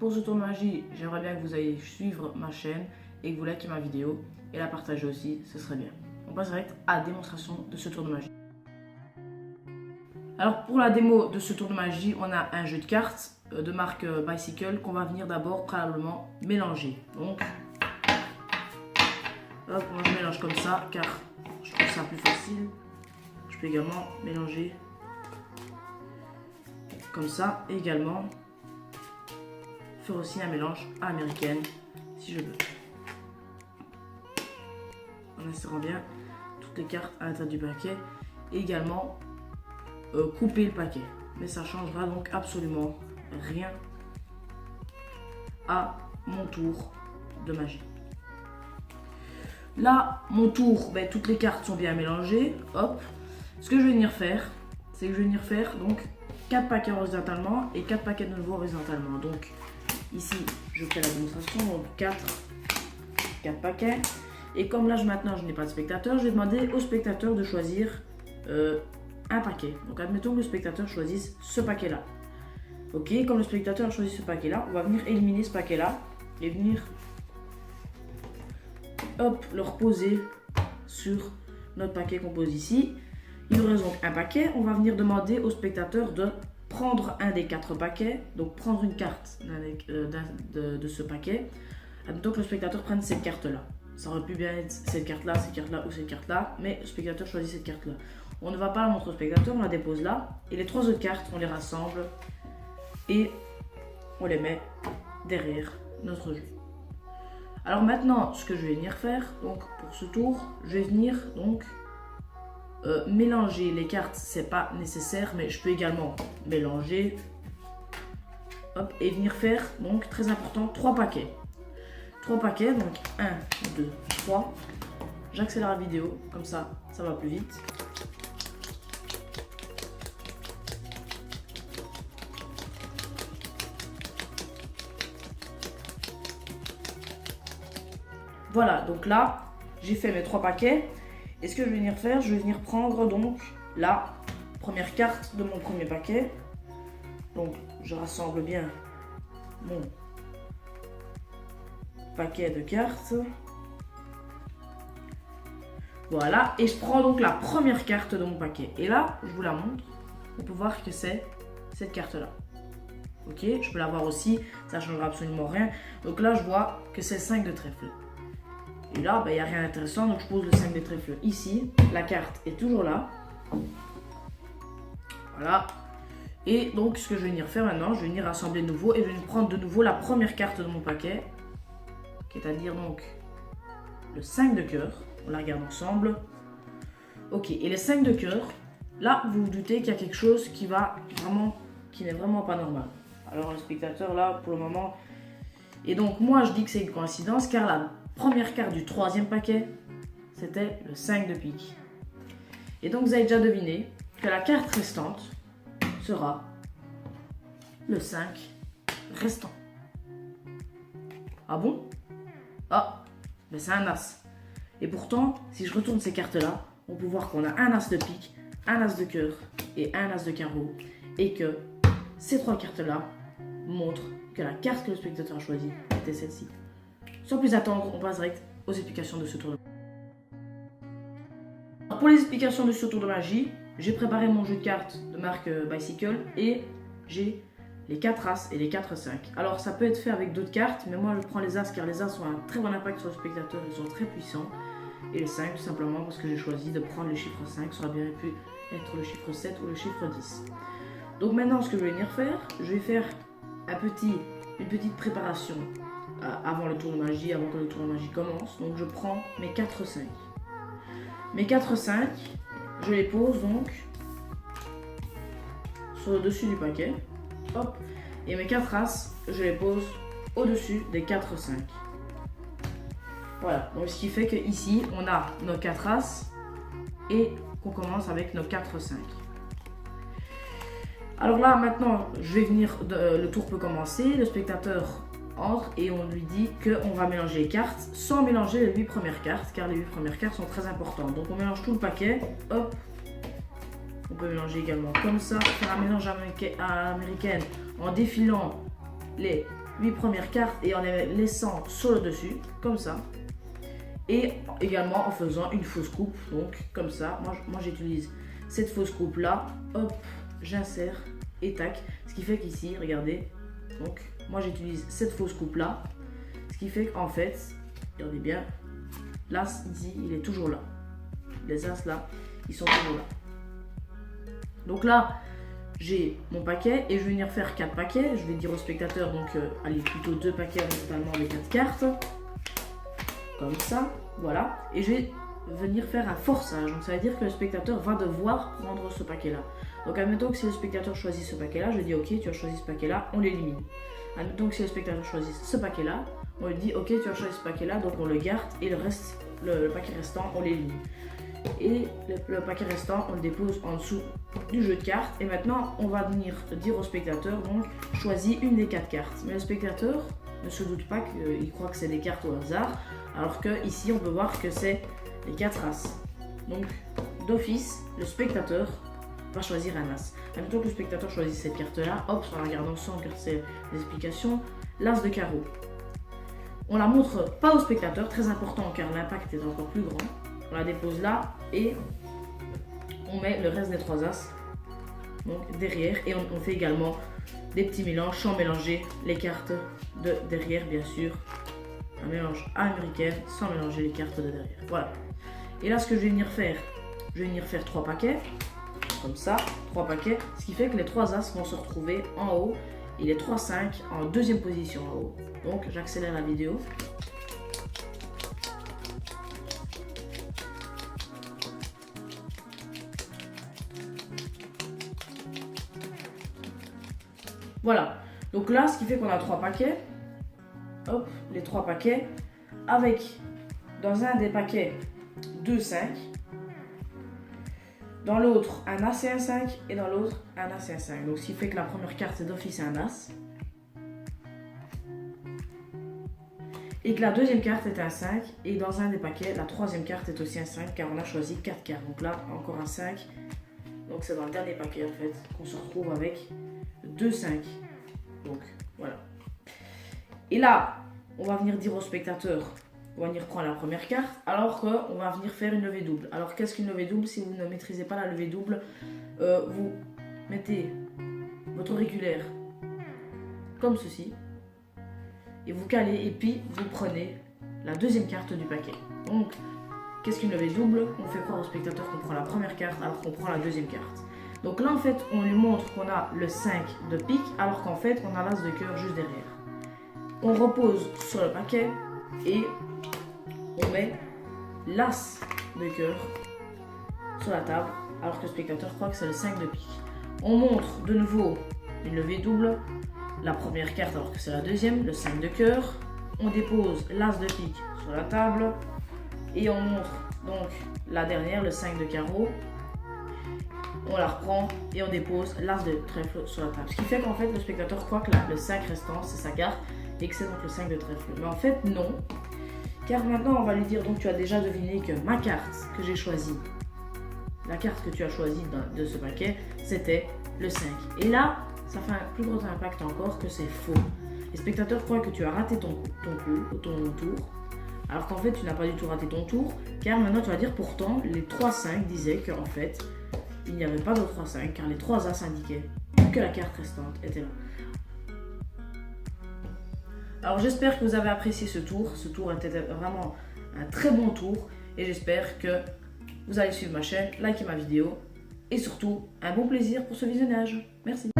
pour ce tour de magie, j'aimerais bien que vous ayez suivre ma chaîne et que vous likez ma vidéo et la partager aussi, ce serait bien. On passe direct à la démonstration de ce tour de magie. Alors pour la démo de ce tour de magie, on a un jeu de cartes de marque Bicycle qu'on va venir d'abord préalablement mélanger. Donc, hop, moi je mélange comme ça car je trouve ça plus facile. Je peux également mélanger comme ça et également faire aussi un mélange à l'américaine si je veux. En insérant bien toutes les cartes à l'intérieur du paquet et également couper le paquet. Mais ça changera donc absolument rien à mon tour de magie. Là, mon tour, toutes les cartes sont bien mélangées. Hop. Ce que je vais venir faire, c'est que je vais venir faire donc 4 paquets horizontalement et 4 paquets de nouveau horizontalement. Donc ici, je fais la démonstration. Donc 4 paquets. Et comme là maintenant je n'ai pas de spectateur, je vais demander au spectateur de choisir un paquet. Donc admettons que le spectateur choisisse ce paquet là. Ok, comme le spectateur a choisi ce paquet là, on va venir éliminer ce paquet là et venir hop, le reposer sur notre paquet qu'on pose ici. Il nous reste donc un paquet. On va venir demander au spectateur de prendre un des 4 paquets, donc prendre une carte de ce paquet. Admettons que le spectateur prenne cette carte là. Ça aurait pu bien être cette carte là ou cette carte là, mais le spectateur choisit cette carte là. On ne va pas la montrer au spectateur, on la dépose là. Et les 3 autres cartes, on les rassemble et on les met derrière notre jeu. Alors maintenant, ce que je vais venir faire, donc pour ce tour, je vais venir donc mélanger les cartes. C'est pas nécessaire, mais je peux également mélanger. Hop, et venir faire, donc très important, 3 paquets. 3 paquets, donc 1, 2, 3. J'accélère la vidéo, comme ça va plus vite. Voilà, donc là, j'ai fait mes 3 paquets. Et ce que je vais venir faire, je vais venir prendre donc la première carte de mon premier paquet. Donc, je rassemble bien mon paquet de cartes. Voilà, et je prends donc la première carte de mon paquet. Et là, je vous la montre. On peut voir que c'est cette carte-là. Ok, je peux la voir aussi, ça ne changera absolument rien. Donc là, je vois que c'est 5 de trèfle. Et là, il n'y a rien d'intéressant, donc je pose le 5 de trèfle ici. La carte est toujours là. Voilà. Et donc, ce que je vais venir faire maintenant, je vais venir rassembler de nouveau et je vais venir prendre de nouveau la première carte de mon paquet. C'est-à-dire donc le 5 de cœur. On la regarde ensemble. Ok, et les 5 de cœur, là, vous vous doutez qu'il y a quelque chose qui n'est vraiment pas normal. Alors, le spectateur, là, pour le moment... Et donc, moi, je dis que c'est une coïncidence, car la première carte du 3e paquet, c'était le 5 de pique. Et donc, vous avez déjà deviné que la carte restante sera le 5 restant. Ah bon? Ah, mais c'est un as. Et pourtant, si je retourne ces cartes-là, on peut voir qu'on a un as de pique, un as de cœur et un as de carreau. Et que ces 3 cartes-là montrent que la carte que le spectateur a choisie était celle-ci. Sans plus attendre, on passe direct aux explications de ce tour de magie. Alors pour les explications de ce tour de magie, j'ai préparé mon jeu de cartes de marque Bicycle et j'ai les 4 As et les 4 5. Alors ça peut être fait avec d'autres cartes, mais moi je prends les As car les As ont un très bon impact sur le spectateur, ils sont très puissants. Et les 5 tout simplement parce que j'ai choisi de prendre le chiffre 5, ça aurait bien pu être le chiffre 7 ou le chiffre 10. Donc maintenant ce que je vais venir faire, je vais faire une petite préparation avant le tour de magie, avant que le tour de magie commence. Donc je prends mes 4 5. Mes 4 5, je les pose donc sur le dessus du paquet. Hop. Et mes 4 As, je les pose au-dessus des 4 5. Voilà, donc ce qui fait que ici on a nos 4 As et qu'on commence avec nos 4 5. Alors là maintenant, je vais venir, le tour peut commencer, le spectateur entre et on lui dit qu'on va mélanger les cartes sans mélanger les 8 premières cartes car les 8 premières cartes sont très importantes. Donc on mélange tout le paquet, hop. On peut mélanger également comme ça, faire un mélange à l'américaine en défilant les 8 premières cartes et en les laissant sur le dessus, comme ça. Et également en faisant une fausse coupe, donc comme ça. Moi j'utilise cette fausse coupe là, hop, j'insère et tac. Ce qui fait qu'ici, regardez, donc moi j'utilise cette fausse coupe là. Ce qui fait qu'en fait, regardez bien, l'as ici, il est toujours là. Les as là, ils sont toujours là. Donc là, j'ai mon paquet et je vais venir faire 4 paquets. Je vais dire au spectateur, donc allez, plutôt 2 paquets totalement avec 4 cartes. Comme ça, voilà. Et je vais venir faire un forçage. Donc ça veut dire que le spectateur va devoir prendre ce paquet-là. Donc admettons que si le spectateur choisit ce paquet-là, je dis ok, tu as choisi ce paquet-là, on l'élimine. Admettons que si le spectateur choisit ce paquet-là, on lui dit ok, tu as choisi ce paquet-là, donc on le garde et le reste, le paquet restant, on l'élimine. Et le paquet restant, on le dépose en dessous du jeu de cartes. Et maintenant, on va venir dire au spectateur, donc choisis une des 4 cartes. Mais le spectateur ne se doute pas qu'il croit que c'est des cartes au hasard, alors que ici, on peut voir que c'est les 4 as. Donc, d'office, le spectateur va choisir un as. Admettons que le spectateur choisit cette carte-là, hop, en la regardant sans regarder les explications, l'as de carreau. On la montre pas au spectateur, très important car l'impact est encore plus grand. On la dépose là et on met le reste des 3 as donc derrière et on fait également des petits mélanges sans mélanger les cartes de derrière, bien sûr. Un mélange américain sans mélanger les cartes de derrière. Voilà. Et là, ce que je vais venir faire, 3 paquets, comme ça, 3 paquets, ce qui fait que les 3 as vont se retrouver en haut et les 3 5 en deuxième position en haut. Donc, j'accélère la vidéo. Voilà, donc là, ce qui fait qu'on a 3 paquets. Hop, les 3 paquets. Avec, dans un des paquets, 2 5. Dans l'autre, un as et un 5. Et dans l'autre, un as et un 5. Donc, ce qui fait que la première carte, c'est d'office un as. Et que la deuxième carte est un 5. Et dans un des paquets, la troisième carte est aussi un 5. Car on a choisi 4 cartes. Donc là, encore un 5. Donc, c'est dans le dernier paquet, en fait, qu'on se retrouve avec 2 5. Donc voilà. Et là, on va venir dire au spectateur, on va venir prendre la première carte, alors qu'on va venir faire une levée double. Alors qu'est-ce qu'une levée double? Si vous ne maîtrisez pas la levée double, vous mettez votre auriculaire comme ceci, et vous calez, et puis vous prenez la deuxième carte du paquet. Donc, qu'est-ce qu'une levée double? On fait croire au spectateur qu'on prend la première carte, alors qu'on prend la deuxième carte. Donc là, en fait, on lui montre qu'on a le 5 de pique, alors qu'en fait, on a l'as de cœur juste derrière. On repose sur le paquet et on met l'as de cœur sur la table, alors que le spectateur croit que c'est le 5 de pique. On montre de nouveau une levée double, la première carte alors que c'est la deuxième, le 5 de cœur. On dépose l'as de pique sur la table et on montre donc la dernière, le 5 de carreau. On la reprend et on dépose l'as de trèfle sur la table. Ce qui fait qu'en fait le spectateur croit que le 5 restant c'est sa carte et que c'est donc le 5 de trèfle. Mais en fait non, car maintenant on va lui dire, donc tu as déjà deviné que ma carte que j'ai choisie, la carte que tu as choisie de ce paquet, c'était le 5. Et là, ça fait un plus gros impact encore que c'est faux. Les spectateurs croient que tu as raté ton tour, alors qu'en fait tu n'as pas du tout raté ton tour, car maintenant tu vas dire pourtant les 3-5 disaient qu'en fait il n'y avait pas de 3-5 car les 3 as indiquaient que la carte restante était là. Alors j'espère que vous avez apprécié ce tour. Ce tour était vraiment un très bon tour et j'espère que vous allez suivre ma chaîne, liker ma vidéo et surtout un bon plaisir pour ce visionnage. Merci.